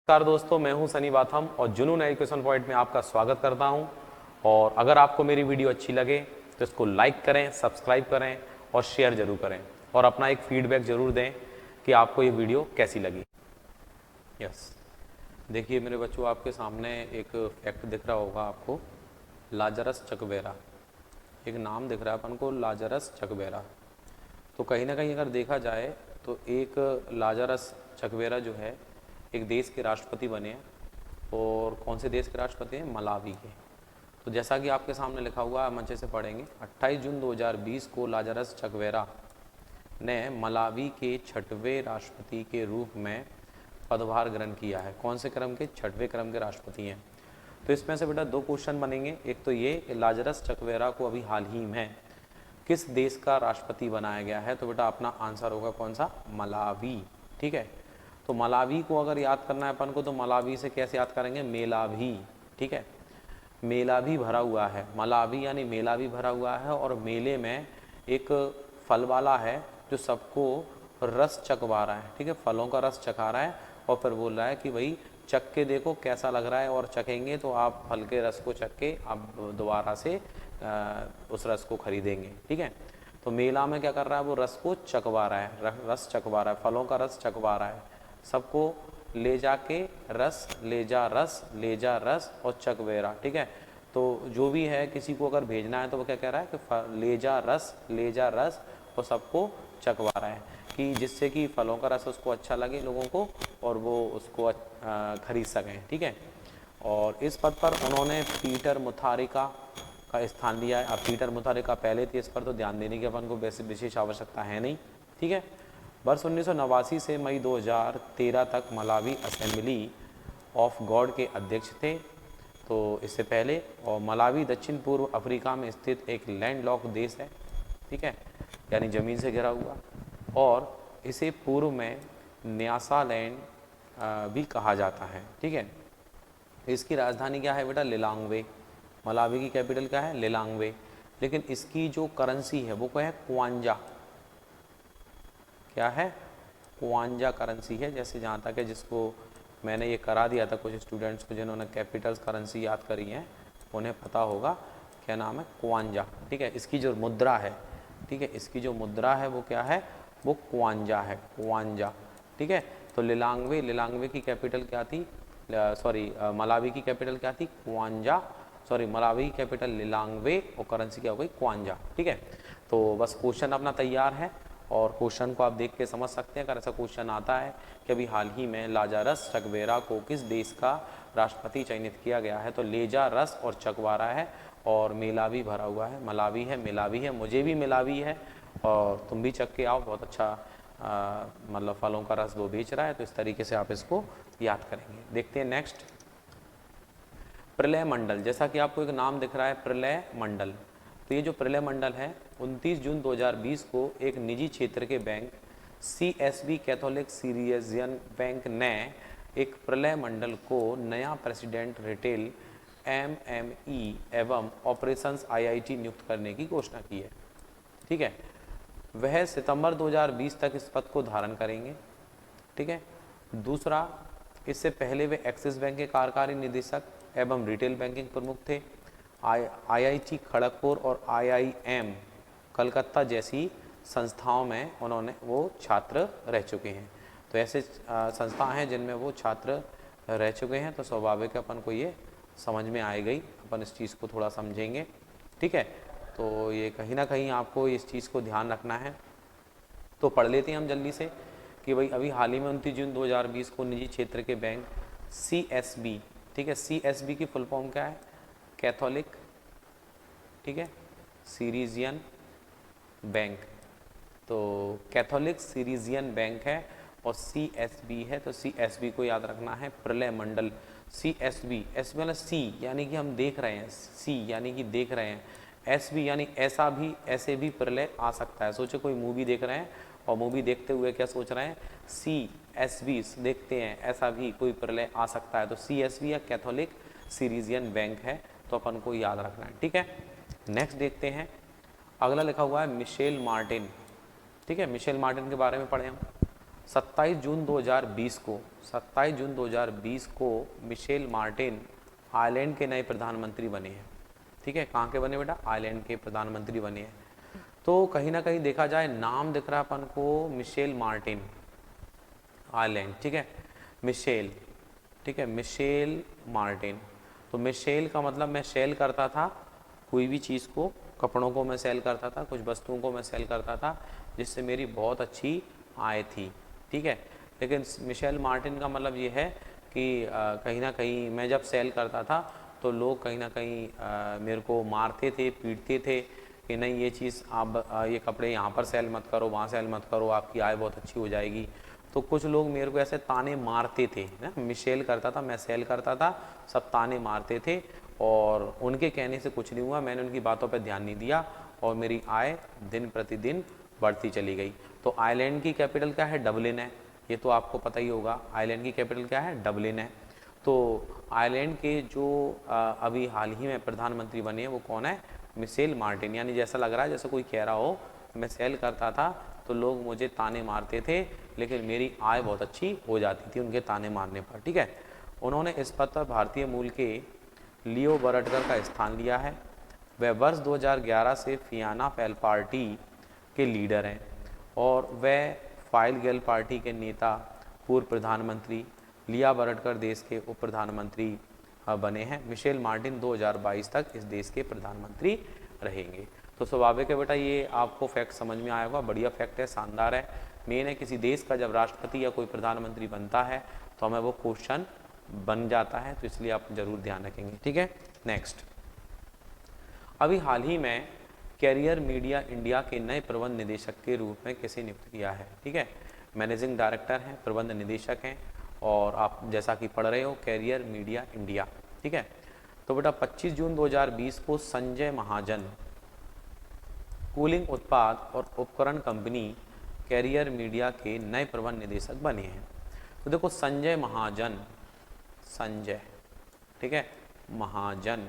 नमस्कार दोस्तों, मैं हूं सनी बाथम और जुनून एजुकेशन पॉइंट में आपका स्वागत करता हूं। और अगर आपको मेरी वीडियो अच्छी लगे तो इसको लाइक करें, सब्सक्राइब करें और शेयर जरूर करें और अपना एक फीडबैक जरूर दें कि आपको ये वीडियो कैसी लगी। यस, देखिए मेरे बच्चों, आपके सामने एक फैक्ट दिख रहा होगा आपको, लाजरस चकबेरा। एक नाम दिख रहा है अपन को, लाजरस चकबेरा। तो कहीं ना कहीं अगर देखा जाए तो एक लाजरस चकबेरा जो है एक देश के राष्ट्रपति बने हैं। और कौन से देश के राष्ट्रपति हैं? मलावी के। तो जैसा कि आपके सामने लिखा हुआ है, हम अच्छे से पढ़ेंगे। 28 जून 2020 को लाजरस चकबेरा ने मलावी के 6वें राष्ट्रपति के रूप में पदभार ग्रहण किया है। कौन से क्रम के? 6वें क्रम के राष्ट्रपति हैं। तो इसमें से बेटा दो क्वेश्चन बनेंगे। एक तो ये कि लाजरस चकबेरा को अभी हाल ही में किस देश का राष्ट्रपति बनाया गया है? तो बेटा अपना आंसर होगा कौन सा? मलावी। ठीक है, तो मलावी को अगर याद करना है अपन को तो मलावी से कैसे याद करेंगे? मेलावी। ठीक है, मेला भी भरा हुआ है, मलावी यानी मेला भी भरा हुआ है। और मेले में एक फल वाला है जो सबको रस चखवा रहा है। ठीक है, फलों का रस चखा रहा है और फिर बोल रहा है कि भाई चख के देखो कैसा लग रहा है, और चखेंगे तो आप फल के रस को चख के आप दोबारा से उस रस को खरीदेंगे। ठीक है, तो मेला में क्या कर रहा है? वो रस को चखवा रहा है, रस चखवा रहा है, फलों का रस चखवा रहा है। सबको ले जाके रस, ले जा रस, ले जा रस और चकबेरा। ठीक है, तो जो भी है किसी को अगर भेजना है तो वो क्या कह रहा है कि ले जा रस, ले जा रस और सबको चखवा रहा है, कि जिससे कि फलों का रस उसको अच्छा लगे लोगों को और वो उसको खरीद सकें। ठीक है, और इस पद पर उन्होंने पीटर मुथारिका का स्थान लिया है। अब पीटर मुथारिका पहले थे, इस पर तो ध्यान देने की अपन को वैसे विशेष आवश्यकता है नहीं। ठीक है, वर्ष 1989 से मई 2013 तक मलावी असेंबली ऑफ गॉड के अध्यक्ष थे। तो इससे पहले, और मलावी दक्षिण पूर्व अफ्रीका में स्थित एक लैंडलॉक देश है। ठीक है, यानी ज़मीन से घिरा हुआ, और इसे पूर्व में न्यासालैंड भी कहा जाता है। ठीक है, इसकी राजधानी क्या है बेटा? लिलांगवे। मलावी की कैपिटल क्या है? लिलांगवे। लेकिन इसकी जो करेंसी है वो क्या है? क्वांजा। क्या है? क्वांजा करेंसी है। जैसे जहाँ तक है, जिसको मैंने ये करा दिया था कुछ स्टूडेंट्स को जिन्होंने कैपिटल्स करेंसी याद करी है, उन्हें पता होगा क्या नाम है? क्वांजा। ठीक है, इसकी जो मुद्रा है, ठीक है, इसकी जो मुद्रा है वो क्या है? वो क्वांजा है, क्वांजा। ठीक है, तो लिलांगवे, लिलांगवे की कैपिटल क्या थी? सॉरी, मलावी की कैपिटल क्या थी? क्वांजा। सॉरी, मलावी की कैपिटल लिलांगवे और करेंसी क्या हो गई? क्वांजा। ठीक है, तो बस क्वेश्चन अपना तैयार है और क्वेश्चन को आप देख के समझ सकते हैं। अगर ऐसा क्वेश्चन आता है कि अभी हाल ही में लाजरस चकबेरा को किस देश का राष्ट्रपति चयनित किया गया है, तो लेजा रस और चकवारा है और मेला भी भरा हुआ है। मलावी है, मेलावी है, मुझे भी मिलावी है और तुम भी चख के आओ। बहुत अच्छा मतलब फलों का रस वो बेच रहा है। तो इस तरीके से आप इसको याद करेंगे। देखते हैं नेक्स्ट, प्रलय मंडल। जैसा कि आपको एक नाम दिख रहा है, प्रलय मंडल। तो ये जो प्रलय मंडल है, 29 जून 2020 को एक निजी क्षेत्र के bank CSB Catholic Syrian bank ने एक प्रलय मंडल को नया प्रेसिडेंट रिटेल MME एवं ऑपरेशंस IIT नियुक्त करने की घोषणा की है। ठीक है, वह सितंबर 2020 तक इस पद को धारण करेंगे। ठीक है, दूसरा, इससे पहले वे एक्सिस बैंक के कार्यकारी निदेशक एवं रिटेल बैंकिंग प्रमुख थे। IIT खड़गपुर और IIM कलकत्ता जैसी संस्थाओं में वो छात्र रह चुके हैं। तो ऐसे संस्था हैं जिनमें वो छात्र रह चुके हैं, तो स्वाभाविक अपन को ये समझ में आ गई। अपन इस चीज़ को थोड़ा समझेंगे। ठीक है, तो ये कहीं ना कहीं आपको इस चीज़ को ध्यान रखना है। तो पढ़ लेते हैं हम जल्दी से कि भाई अभी हाल ही में 29 जून 2020 को निजी क्षेत्र के बैंक CSB, ठीक है, CSB की फुल फॉर्म क्या है? कैथोलिक, ठीक है, सीरीजियन बैंक। तो कैथोलिक सीरीजियन बैंक है और CSB है, तो CSB को याद रखना है। प्रलय मंडल CSB, एस मतलब C यानी कि हम देख रहे हैं, C यानी कि देख रहे हैं, SB यानी ऐसा भी, ऐसे भी प्रलय आ सकता है। सोचो कोई मूवी देख रहे हैं और मूवी देखते हुए क्या सोच रहे हैं? CSB देखते हैं, ऐसा भी कोई प्रलय आ सकता है। तो CSB या कैथोलिक सीरीजियन बैंक है, तो अपन को याद रखना है। ठीक है, नेक्स्ट देखते हैं। अगला लिखा हुआ है मिशेल मार्टिन। ठीक है, मिशेल मार्टिन के बारे में पढ़े हम। 27 जून 2020 को 27 जून 2020 को मिशेल मार्टिन आयरलैंड के नए प्रधानमंत्री बने हैं। ठीक है, कहाँ के बने बेटा? आयरलैंड के प्रधानमंत्री बने हैं। तो कहीं ना कहीं देखा जाए नाम दिख रहा है अपन को मिशेल मार्टिन, आयरलैंड। ठीक है, मिशेल, ठीक है, मिशेल मार्टिन। तो मिशेल का मतलब मैं सेल करता था कोई भी चीज़ को, कपड़ों को मैं सेल करता था, कुछ वस्तुओं को मैं सेल करता था जिससे मेरी बहुत अच्छी आय थी। ठीक है, लेकिन मिशेल मार्टिन का मतलब ये है कि कहीं ना कहीं मैं जब सेल करता था तो लोग कहीं ना कहीं मेरे को मारते थे, पीटते थे कि नहीं ये चीज़ आप ये कपड़े यहाँ पर सेल मत करो, वहाँ सेल मत करो, आपकी आय बहुत अच्छी हो जाएगी। तो कुछ लोग मेरे को ऐसे ताने मारते थे ना, मिशेल करता था, मैं सेल करता था, सब ताने मारते थे और उनके कहने से कुछ नहीं हुआ, मैंने उनकी बातों पर ध्यान नहीं दिया और मेरी आय दिन प्रतिदिन बढ़ती चली गई। तो आयरलैंड की कैपिटल क्या है? डबलिन है, ये तो आपको पता ही होगा। आयरलैंड की कैपिटल क्या है? डबलिन है। तो आयरलैंड के जो अभी हाल ही में प्रधानमंत्री बने हैं वो कौन है? Michelle Martin. यानी जैसा लग रहा है जैसे कोई कह रहा हो मैं सेल करता था तो लोग मुझे ताने मारते थे लेकिन मेरी आय बहुत अच्छी हो जाती थी उनके ताने मारने पर। ठीक है, उन्होंने इस पद पर भारतीय मूल के लियो बरटकर का स्थान लिया है। वह वर्ष 2011 से फियाना फैल पार्टी के लीडर हैं और वह फाइल गेल पार्टी के नेता, पूर्व प्रधानमंत्री लिया बरटकर देश के उप प्रधानमंत्री बने हैं। मिशेल मार्टिन 2022 तक इस देश के प्रधानमंत्री रहेंगे। तो स्वाभाविक है बेटा ये आपको फैक्ट समझ में आया होगा, बढ़िया फैक्ट है, शानदार है। मेन है किसी देश का जब राष्ट्रपति या कोई प्रधानमंत्री बनता है तो हमें वो क्वेश्चन बन जाता है, तो इसलिए आप जरूर ध्यान रखेंगे। ठीक है, नेक्स्ट, अभी हाल ही में कैरियर मीडिया इंडिया के नए प्रबंध निदेशक के रूप में किसे नियुक्त किया है? ठीक है, मैनेजिंग डायरेक्टर हैं, प्रबंध निदेशक हैं और आप जैसा कि पढ़ रहे हो कैरियर मीडिया इंडिया। ठीक है, तो बेटा 25 जून 2020 को संजय महाजन कूलिंग उत्पाद और उपकरण कंपनी कैरियर मीडिया के नए प्रबंध निदेशक बने हैं। तो देखो संजय महाजन, संजय, ठीक है, महाजन,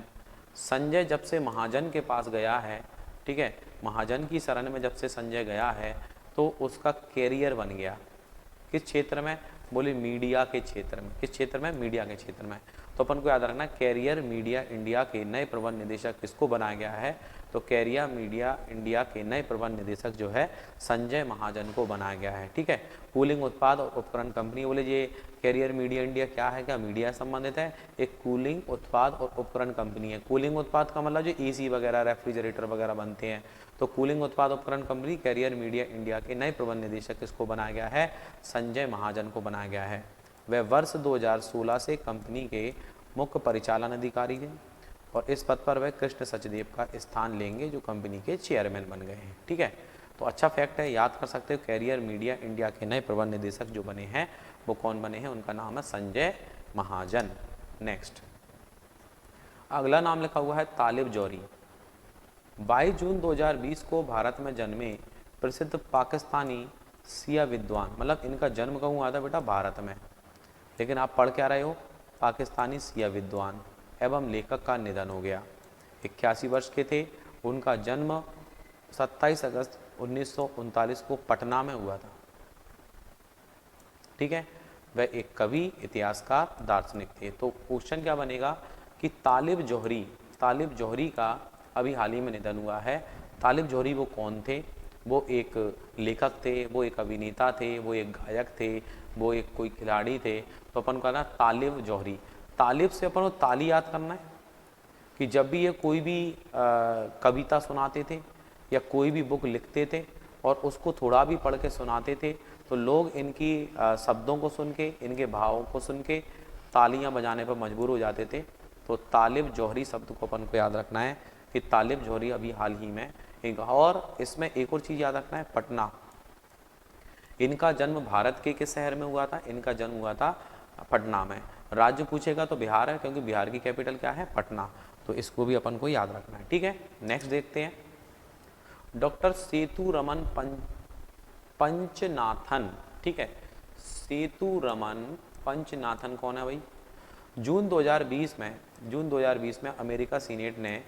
संजय जब से महाजन के पास गया है, ठीक है, महाजन की शरण में जब से संजय गया है तो उसका कैरियर बन गया किस क्षेत्र में? बोले मीडिया के क्षेत्र में। किस क्षेत्र में? मीडिया के क्षेत्र में। तो अपन को याद रखना कैरियर मीडिया इंडिया के नए प्रबंध निदेशक किसको बनाया गया है? तो कैरियर मीडिया इंडिया के नए प्रबंध निदेशक जो है संजय महाजन को बनाया गया है। ठीक है, कूलिंग उत्पाद और उपकरण कंपनी, बोले ये कैरियर मीडिया इंडिया क्या है? क्या मीडिया संबंधित है? एक कूलिंग उत्पाद और उपकरण कंपनी है। कूलिंग उत्पाद का मतलब जो एसी वगैरह, रेफ्रिजरेटर वगैरह बनते हैं। तो कूलिंग उत्पाद उपकरण कंपनी कैरियर मीडिया इंडिया के नए प्रबंध निदेशक किसको बनाया गया है? संजय महाजन को बनाया गया है। वह वर्ष 2016 से कंपनी के मुख्य परिचालन अधिकारी हैं और इस पद पर वह कृष्ण सचदेव का स्थान लेंगे जो कंपनी के चेयरमैन बन गए हैं। ठीक है, तो अच्छा फैक्ट है, याद कर सकते हो। कैरियर मीडिया इंडिया के नए प्रबंध निदेशक जो बने हैं वो कौन बने हैं? उनका नाम है संजय महाजन। नेक्स्ट, अगला नाम लिखा हुआ है तालिब जौहरी। 22 जून 2020 को भारत में जन्मे प्रसिद्ध पाकिस्तानी सिया विद्वान, मतलब इनका जन्म कहाँ हुआ था बेटा? भारत में, लेकिन आप पढ़ क्या रहे हो? पाकिस्तानी सिया विद्वान एवं लेखक का निधन हो गया। 81 वर्ष के थे। उनका जन्म 27 अगस्त 1939 को पटना में हुआ था। ठीक है, वह एक कवि, इतिहासकार, दार्शनिक थे। तो क्वेश्चन क्या बनेगा कि तालिब जौहरी का अभी हाल ही में निधन हुआ है। तालिब जौहरी वो कौन थे? वो एक लेखक थे, वो एक अभिनेता थे, वो एक गायक थे, वो एक कोई खिलाड़ी थे। तो अपन को कहना तालिब जौहरी। तालिब से अपन को ताली याद करना है कि जब भी ये कोई भी कविता सुनाते थे या कोई भी बुक लिखते थे और उसको थोड़ा भी पढ़ के सुनाते थे तो लोग इनकी शब्दों को सुन के, इनके भावों को सुन के तालियां बजाने पर मजबूर हो जाते थे। तो तालिब जौहरी शब्द को अपन को याद रखना है कि तालिब जौहरी अभी हाल ही में एक, और इसमें एक और चीज़ याद रखना है, पटना। इनका जन्म भारत के किस शहर में हुआ था? इनका जन्म हुआ था पटना में। राज्य पूछेगा तो बिहार है क्योंकि बिहार की कैपिटल क्या है? पटना। तो इसको भी अपन को याद रखना है। ठीक है, नेक्स्ट देखते हैं। डॉक्टर सेतु रमन पंचनाथन। ठीक है, सेतु रमन पंचनाथन कौन है भाई? जून 2020 में अमेरिका सीनेट ने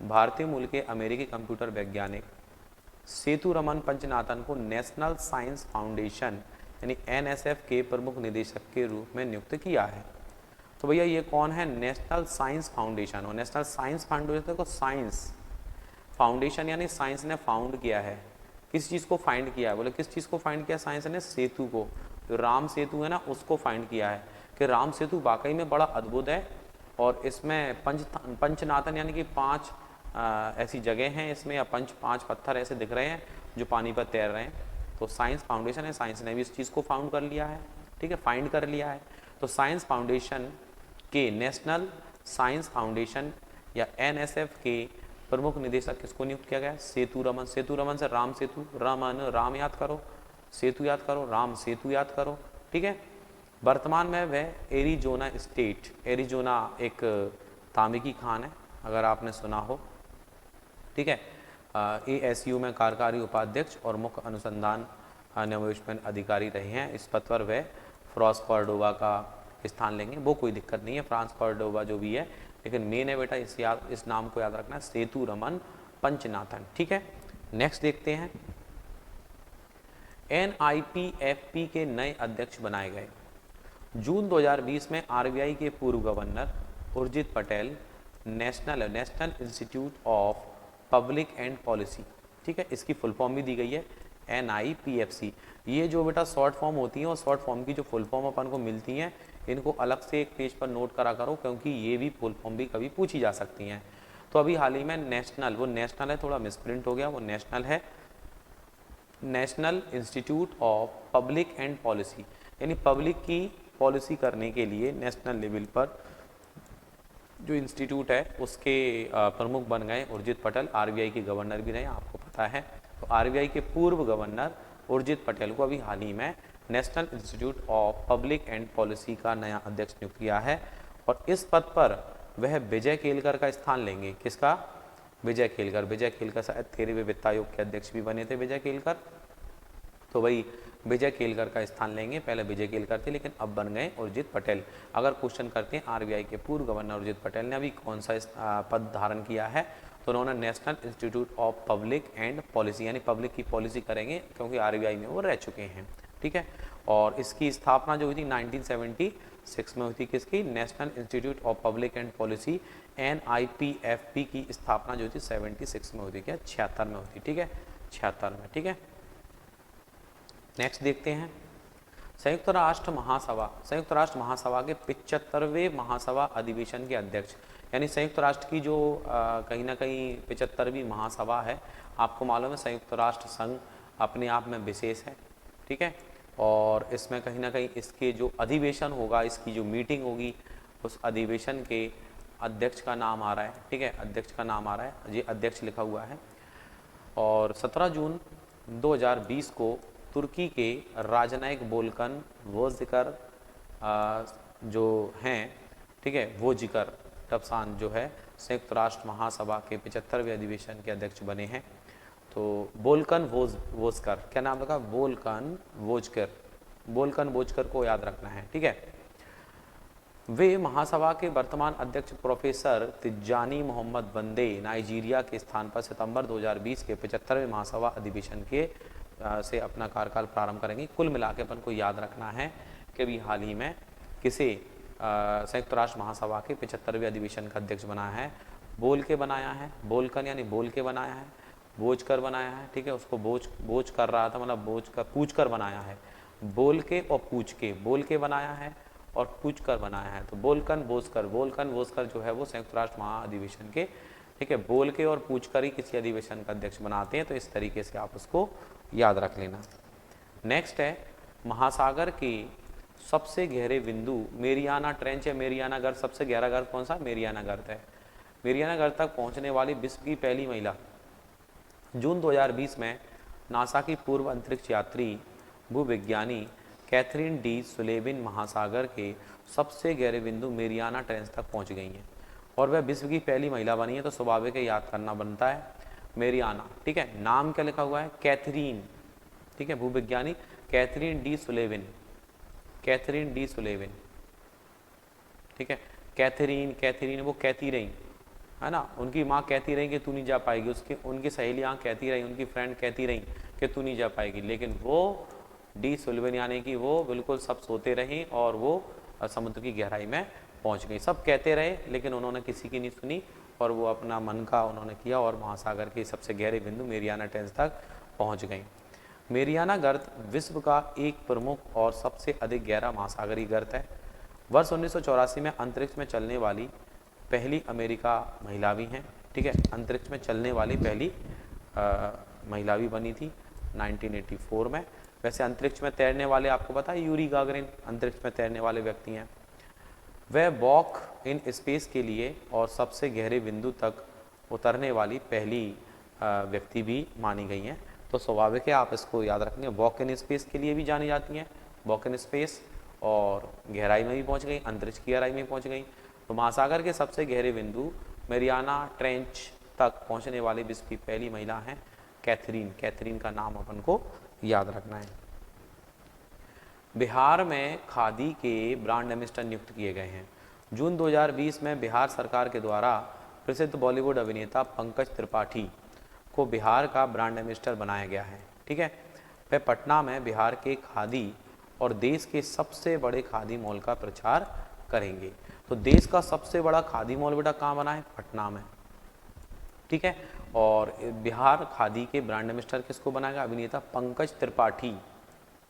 भारतीय मूल के अमेरिकी कंप्यूटर वैज्ञानिक सेतु रमन पंचनाथन को नेशनल साइंस फाउंडेशन यानी एनएसएफ के प्रमुख निदेशक के रूप में नियुक्त किया है। तो भैया ये कौन है? National science foundation. और नेशनल साइंस फाउंडेशन को साइंस फाउंडेशन यानी साइंस ने फाउंड किया है। किस चीज़ को फाइंड किया है? बोले किस चीज़ को फाइंड किया साइंस ने? सेतु को। जो राम सेतु है ना, उसको फाइंड किया है कि राम सेतु वाकई में बड़ा अद्भुत है और इसमें पंचनाथन यानी कि 5 ऐसी जगह हैं इसमें, या 5 पत्थर ऐसे दिख रहे हैं जो पानी पर तैर रहे हैं। तो साइंस फाउंडेशन है, साइंस ने भी इस चीज़ को फाउंड कर लिया है, ठीक है, फाइंड कर लिया है। तो साइंस फाउंडेशन के, नेशनल साइंस फाउंडेशन या एनएसएफ के प्रमुख निदेशक किसको नियुक्त किया गया? सेतु रमन। सेतु रमन से राम सेतु, रमन राम याद करो, सेतु याद करो, राम सेतु याद करो, ठीक है। वर्तमान में वह एरिजोना स्टेट, एरिजोना एक तांबे की खान है अगर आपने सुना हो, ठीक है। ASU में कार्यकारी उपाध्यक्ष और मुख्य अनुसंधान नवोन्मेष अधिकारी रहे हैं। इस पद पर वह फ्रांस कॉर्डोवा का स्थान लेंगे। वो कोई दिक्कत नहीं है, फ्रांस कॉर्डोवा जो भी है, लेकिन मेन है बेटा इस नाम को याद रखना, सेतु रमन पंचनाथन, ठीक है। नेक्स्ट देखते हैं, NIPFP के नए अध्यक्ष बनाए गए। जून 2020 में RBI के पूर्व governor Urjit Patel national institute of public and policy, ठीक है, इसकी फुल फॉर्म भी दी गई है NIPFC। ये जो बेटा शॉर्ट फॉर्म होती है और शॉर्ट फॉर्म की जो फुल फॉर्म अपन को मिलती हैं, इनको अलग से एक पेज पर नोट करा करो, क्योंकि ये भी फुल फॉर्म भी कभी पूछी जा सकती हैं। तो अभी हाल ही में नेशनल, वो नेशनल है, थोड़ा मिसप्रिंट हो गया, वो नेशनल है national institute of public and policy, यानी पब्लिक की पॉलिसी करने के लिए नेशनल लेवल पर जो इंस्टीट्यूट है उसके प्रमुख बन गए उर्जित पटेल। RBI के गवर्नर भी रहे, आपको पता है। तो RBI के पूर्व गवर्नर उर्जित पटेल को अभी हाल ही में national institute of public and policy का नया अध्यक्ष नियुक्त किया है और इस पद पर वह विजय केलकर का स्थान लेंगे। किसका? विजय केलकर। विजय केलकर शायद 13वें वित्त आयोग के अध्यक्ष भी बने थे विजय केलकर, तो वही विजय केलकर का स्थान लेंगे। पहले विजय केलकर थे लेकिन अब बन गए उर्जित पटेल। अगर क्वेश्चन करते हैं RBI के पूर्व गवर्नर उर्जित पटेल ने अभी कौन सा पद धारण किया है, तो उन्होंने national institute of public and policy, यानी पब्लिक की पॉलिसी करेंगे, क्योंकि RBI में वो रह चुके हैं, ठीक है। और इसकी स्थापना जो हुई थी 1976 में हुई थी। किसकी? National institute of public and policy NIPFP की स्थापना जो थी 76 में हुई थी, क्या 76 में हुई थी, ठीक है, 76 में, ठीक है। नेक्स्ट देखते हैं, संयुक्त राष्ट्र महासभा। संयुक्त राष्ट्र महासभा के 75वें महासभा अधिवेशन के अध्यक्ष, यानी संयुक्त राष्ट्र की जो कहीं ना कहीं 75वीं महासभा है। आपको मालूम है संयुक्त राष्ट्र संघ अपने आप में विशेष है, ठीक है, और इसमें कहीं ना कहीं इसके जो अधिवेशन होगा, इसकी जो मीटिंग होगी, उस अधिवेशन के अध्यक्ष का नाम आ रहा है, ठीक है, अध्यक्ष का नाम आ रहा है, ये अध्यक्ष लिखा हुआ है। और 17 जून 2020 को तुर्की के राजनयिक वोल्कन वोजिकर जो हैं, ठीक है, वोजिकर टफसान जो है संयुक्त राष्ट्र महासभा के 75वें अधिवेशन के अध्यक्ष बने हैं। तो वोल्कन वोजकर, क्या नाम लगा? वोल्कन वोजकर, वोल्कन वोजकर को याद रखना है, ठीक है। वे महासभा के वर्तमान अध्यक्ष प्रोफेसर तिजानी मोहम्मद बंदे नाइजीरिया के स्थान पर सितंबर 2020 के 75वें महासभा अधिवेशन के से अपना कार्यकाल प्रारंभ करेंगे। कुल मिलाकर अपन को याद रखना है कि अभी हाल ही में किसे संयुक्त राष्ट्र महासभा के 75वें अधिवेशन का अध्यक्ष बनाया है? बोल के बनाया है, बोलकन यानी बोल के बनाया है, बोझ कर बनाया है, ठीक है, उसको बोझ कर रहा था, मतलब बोझ कर पूछ कर बनाया है, बोल के और पूछ के, बोल के बनाया है और पूछ कर बनाया है। तो बोलकन बोझकर जो है वो संयुक्त राष्ट्र महाअधिवेशन के, ठीक है, बोल के और पूछ कर ही किसी अधिवेशन का अध्यक्ष बनाते हैं। तो इस तरीके से आप उसको याद रख लेना। नेक्स्ट है, महासागर के सबसे गहरे बिंदु मेरियाना ट्रेंच है। मेरियाना गर्त, सबसे गहरा गर्त कौन सा? मेरियाना गर्त है। मेरियाना गर्त तक पहुंचने वाली विश्व की पहली महिला। जून 2020 में नासा की पूर्व अंतरिक्ष यात्री भूविज्ञानी कैथरीन डी सुलेविन महासागर के सबसे गहरे बिंदु मेरियाना ट्रेंच तक पहुंच गई हैं और वह विश्व की पहली महिला बनी है। तो स्वाभाविक है याद करना बनता है मेरियाना, ठीक है। नाम क्या लिखा हुआ है? कैथरीन, ठीक है, भूविज्ञानी कैथरीन डी सुलेविन, कैथरीन डी सुलेविन, ठीक है। कैथरीन वो कहती रही है ना, उनकी माँ कहती रही कि तू नहीं जा पाएगी, उनकी सहेलियाँ कहती रही, उनकी फ्रेंड कहती रही कि तू नहीं जा पाएगी, लेकिन वो डी सुल्विन यानी कि वो बिल्कुल सब सोते रहे और वो समुद्र की गहराई में पहुंच गई। सब कहते रहे लेकिन उन्होंने किसी की नहीं सुनी और वो अपना मन का उन्होंने किया और महासागर के सबसे गहरे बिंदु मेरियाना ट्रेंच तक पहुंच गई। मेरियाना गर्त विश्व का एक प्रमुख और सबसे अधिक गहरा महासागरीय गर्त है। वर्ष 1984 में अंतरिक्ष में चलने वाली पहली अमेरिका महिला भी हैं, ठीक है, अंतरिक्ष में चलने वाली पहली महिला भी बनी थी 1984 में। वैसे अंतरिक्ष में तैरने वाले आपको पता है यूरी गागरिन अंतरिक्ष में तैरने वाले व्यक्ति हैं। वह वॉक इन स्पेस के लिए और सबसे गहरे बिंदु तक उतरने वाली पहली व्यक्ति भी मानी गई हैं। तो स्वाभाविक है आप इसको याद रखेंगे, वॉक इन स्पेस के लिए भी जानी जाती हैं, वॉक इन स्पेस, और गहराई में भी पहुंच गई, अंतरिक्ष की गहराई में पहुंच गई। तो महासागर के सबसे गहरे बिंदु मेरियाना ट्रेंच तक पहुंचने वाली विश्व की पहली महिला हैं कैथरीन। कैथरीन का नाम अपन को याद रखना है। बिहार में खादी के ब्रांड एम्बेसडर नियुक्त किए गए हैं। जून 2020 में बिहार सरकार के द्वारा प्रसिद्ध बॉलीवुड अभिनेता पंकज त्रिपाठी को बिहार का ब्रांड एम्बेसडर बनाया गया है, ठीक है। वह पटना में बिहार के खादी और देश के सबसे बड़े खादी मॉल का प्रचार करेंगे। तो देश का सबसे बड़ा खादी मॉल बेटा कहाँ बना है? पटना में, ठीक है। और बिहार खादी के ब्रांड एम्बेसडर किसको बनाएगा? अभिनेता पंकज त्रिपाठी,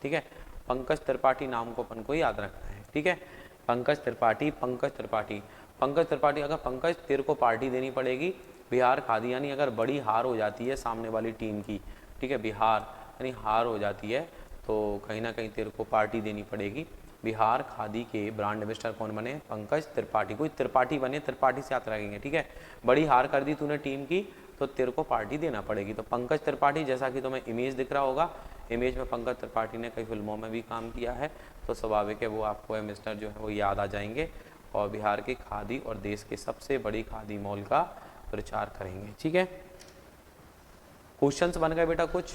ठीक है। पंकज त्रिपाठी नाम को अपन को याद रखना है, ठीक है। पंकज त्रिपाठी, पंकज त्रिपाठी, पंकज त्रिपाठी। अगर पंकज तेरे को पार्टी देनी पड़ेगी बिहार खादी, यानी अगर बड़ी हार हो जाती है सामने वाली टीम की, ठीक है, बिहार यानी हार हो जाती है तो कहीं ना कहीं तेरे को पार्टी देनी पड़ेगी। बिहार खादी के ब्रांड एम्बेसडर कौन बने? पंकज त्रिपाठी। कोई त्रिपाठी बने, त्रिपाठी से याद रखेंगे, ठीक है। बड़ी हार कर दी तूने टीम की तो तेरे को पार्टी देना पड़ेगी। तो पंकज त्रिपाठी, जैसा कि तुम्हें इमेज दिख रहा होगा, इमेज में पंकज त्रिपाठी ने कई फिल्मों में भी काम किया है, तो स्वाभाविक है वो आपको एम्बेसडर जो है वो याद आ जाएंगे और बिहार की खादी और देश के सबसे बड़ी खादी मॉल का प्रचार करेंगे, ठीक है। क्वेश्चंस बन गए बेटा कुछ,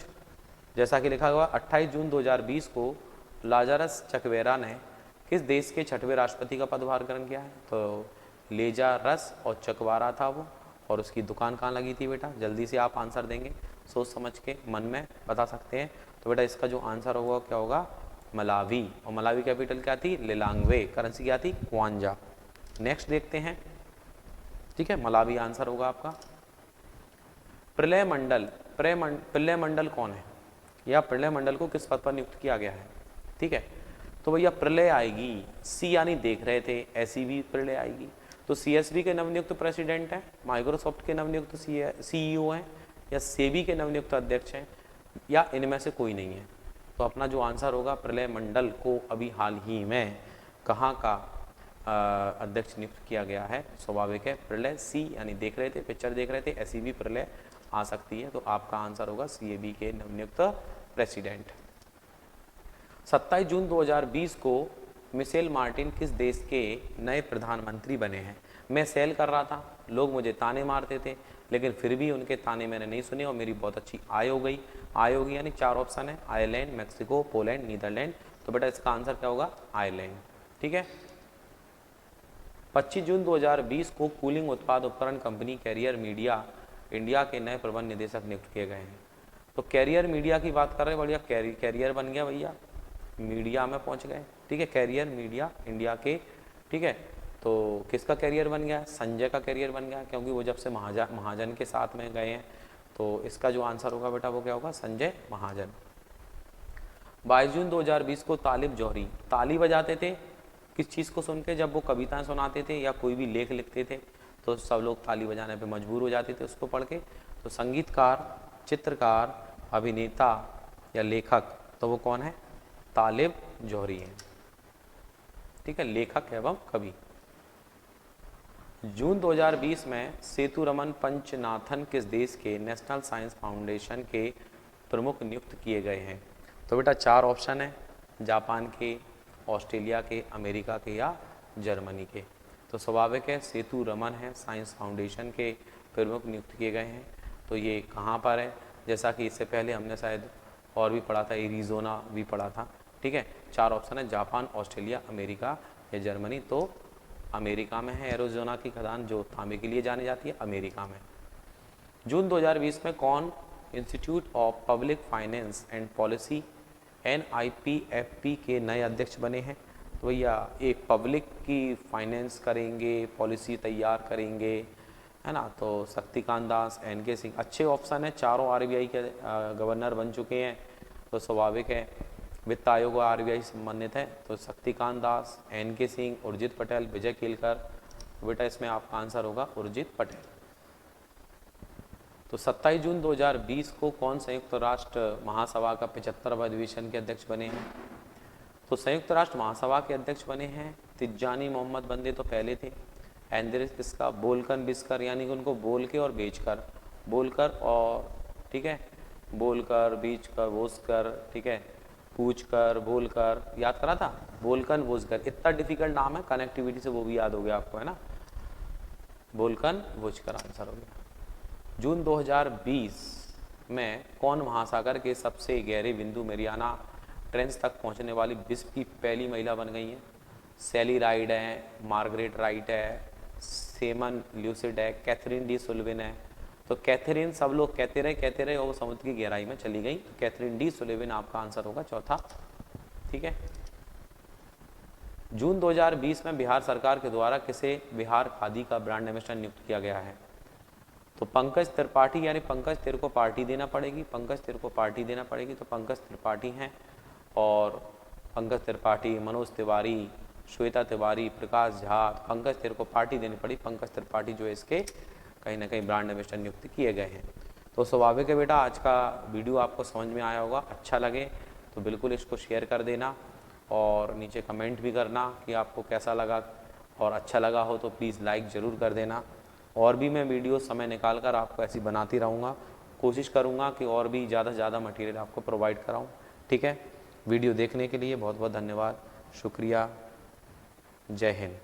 जैसा कि लिखा हुआ 28 जून 2020 को लाजारस चकवेरा ने किस देश के 6वें राष्ट्रपति का पदभार ग्रहण किया है? तो लेजारस और चकवारा था वो, और उसकी दुकान कहाँ लगी थी बेटा? जल्दी से आप आंसर देंगे, सोच समझ के मन में बता सकते हैं। तो बेटा इसका जो आंसर होगा क्या होगा? मलावी। और मलावी कैपिटल क्या थी? लिलांगवे। करेंसी क्या थी? क्वांजा। नेक्स्ट देखते हैं, ठीक है, मलावी आंसर होगा आपका। प्रलय मंडल, प्रलय मंडल कौन है या प्रलय मंडल को किस पद पर नियुक्त किया गया है? ठीक है, तो भैया प्रलय आएगी, सी यानी देख रहे थे, ऐसी भी प्रलय आएगी। तो सीएसबी के नवनियुक्त प्रेसिडेंट हैं, माइक्रोसॉफ्ट के नवनियुक्त सीईओ हैं, या सेबी के नवनियुक्त अध्यक्ष हैं, या इनमें से कोई नहीं है। तो अपना जो आंसर होगा, प्रलय मंडल को अभी हाल ही में कहाँ का अध्यक्ष नियुक्त किया गया है? स्वाभाविक है प्रलय, सी यानी देख रहे थे, पिक्चर देख रहे थे, ऐसी भी प्रलय आ सकती है। तो आपका आंसर होगा सीएबी के नवनियुक्त प्रेसिडेंट। 27 जून 2020 को मिशेल मार्टिन किस देश के नए प्रधानमंत्री बने हैं? मैं सेल कर रहा था, लोग मुझे ताने मारते थे, लेकिन फिर भी उनके ताने मैंने नहीं सुने और मेरी बहुत अच्छी आय हो गई। आय होगी यानी 4 ऑप्शन है, आयरलैंड, मैक्सिको, पोलैंड, नीदरलैंड। तो बेटा इसका आंसर क्या होगा? आयरलैंड, ठीक है। 25 जून 2020 को कूलिंग उत्पाद उपकरण कंपनी कैरियर मीडिया इंडिया के नए प्रबंध निदेशक नियुक्त किए गए हैं। तो कैरियर मीडिया की बात कर रहे हैं, बढ़िया कैरियर बन गया भैया, मीडिया में पहुंच गए, ठीक है, कैरियर मीडिया इंडिया के, ठीक है। तो किसका कैरियर बन गया? संजय का कैरियर बन गया, क्योंकि वो जब से महाजन के साथ में गए हैं। तो इसका जो आंसर होगा बेटा वो क्या होगा? संजय महाजन। 22 जून 2020 को तालिब जौहरी ताली बजाते थे किस चीज़ को सुन के? जब वो कविताएं सुनाते थे या कोई भी लेख लिखते थे तो सब लोग ताली बजाने पे मजबूर हो जाते थे उसको पढ़ के। तो संगीतकार, चित्रकार, अभिनेता या लेखक, तो वो कौन है? तालिब जौहरी है, ठीक है, लेखक एवं कवि। जून 2020 में सेतुरमन पंचनाथन किस देश के नेशनल साइंस फाउंडेशन के प्रमुख नियुक्त किए गए हैं? तो बेटा 4 ऑप्शन है, जापान के, ऑस्ट्रेलिया के, अमेरिका के या जर्मनी के। तो स्वाभाविक है सेतुरमन है, साइंस फाउंडेशन के प्रमुख नियुक्त किए गए हैं। तो ये कहाँ पर है? जैसा कि इससे पहले हमने शायद और भी पढ़ा था, एरिजोना भी पढ़ा था, ठीक है। 4 ऑप्शन है, जापान, ऑस्ट्रेलिया, अमेरिका या जर्मनी। तो अमेरिका में है एरिजोना की खदान, जो तांबे के लिए जानी जाती है, अमेरिका में। जून 2020 में कौन institute of public finance and policy NIPFP के नए अध्यक्ष बने हैं। तो भैया एक पब्लिक की फाइनेंस करेंगे, पॉलिसी तैयार करेंगे, है ना। तो शक्तिकांत दास, NK सिंह, अच्छे ऑप्शन है। चारों RBI के गवर्नर बन चुके हैं, तो स्वाभाविक है। वित्त आयोग और RBI संबंधित है, तो शक्तिकांत दास, NK सिंह, उर्जित पटेल, विजय केलकर। बेटा इसमें आपका आंसर होगा उर्जित पटेल। तो 27 जून 2020 को कौन संयुक्त राष्ट्र महासभा का 75वां अधिवेशन के अध्यक्ष बने हैं? तो संयुक्त राष्ट्र महासभा के अध्यक्ष बने हैं तिजानी मोहम्मद बंदे, तो पहले थे। एंड्रेस किसका? बोलकर बिस्कर, यानी कि उनको बोल के और बेचकर, बोलकर और, ठीक है, बोलकर, बीचकर, बोसकर, ठीक है, पूछकर, बोलकर, याद करा था, बोलकर बोझकर। इतना डिफिकल्ट नाम है, कनेक्टिविटी से वो भी याद हो गया आपको, है ना। बोलकर बोझकर आंसर हो गया। जून 2020 में कौन महासागर के सबसे गहरे बिंदु मेरियाना ट्रेंच तक पहुंचने वाली विश्व की पहली महिला बन गई हैं? सैली राइड है, मार्गरेट राइट है, सेमन ल्यूसिड है, कैथरीन डी सुल्लिवन है। तो कैथरीन सब लोग कहते रहे और वो समुद्र की गहराई में चली गई। तो कैथरीन डी सुल्लिवन आपका आंसर होगा चौथा, ठीक है। जून 2020 में बिहार सरकार के द्वारा किसे बिहार खादी का ब्रांड एम्बेसडर नियुक्त किया गया है? तो पंकज त्रिपाठी, यानी पंकज तेरे को पार्टी देना पड़ेगी, पंकज तेरे को पार्टी देना पड़ेगी। तो पंकज त्रिपाठी हैं, और पंकज त्रिपाठी, मनोज तिवारी, श्वेता तिवारी, प्रकाश झा, पंकज तेरे को पार्टी देनी पड़ी। पंकज त्रिपाठी जो है इसके कहीं ना कहीं ब्रांड एम्बेसडर नियुक्त किए गए हैं। तो स्वाभाविक है बेटा आज का वीडियो आपको समझ में आया होगा। अच्छा लगे तो बिल्कुल इसको शेयर कर देना, और नीचे कमेंट भी करना कि आपको कैसा लगा, और अच्छा लगा हो तो प्लीज़ लाइक ज़रूर कर देना। और भी मैं वीडियो समय निकाल कर आपको ऐसी बनाती रहूँगा, कोशिश करूँगा कि और भी ज़्यादा से ज़्यादा मटेरियल आपको प्रोवाइड कराऊँ, ठीक है। वीडियो देखने के लिए बहुत बहुत धन्यवाद, शुक्रिया, जय हिंद।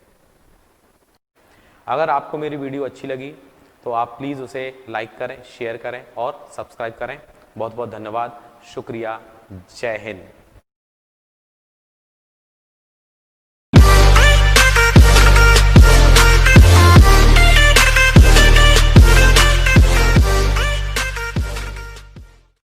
अगर आपको मेरी वीडियो अच्छी लगी तो आप प्लीज़ उसे लाइक करें, शेयर करें और सब्सक्राइब करें। बहुत बहुत धन्यवाद, शुक्रिया, जय हिंद।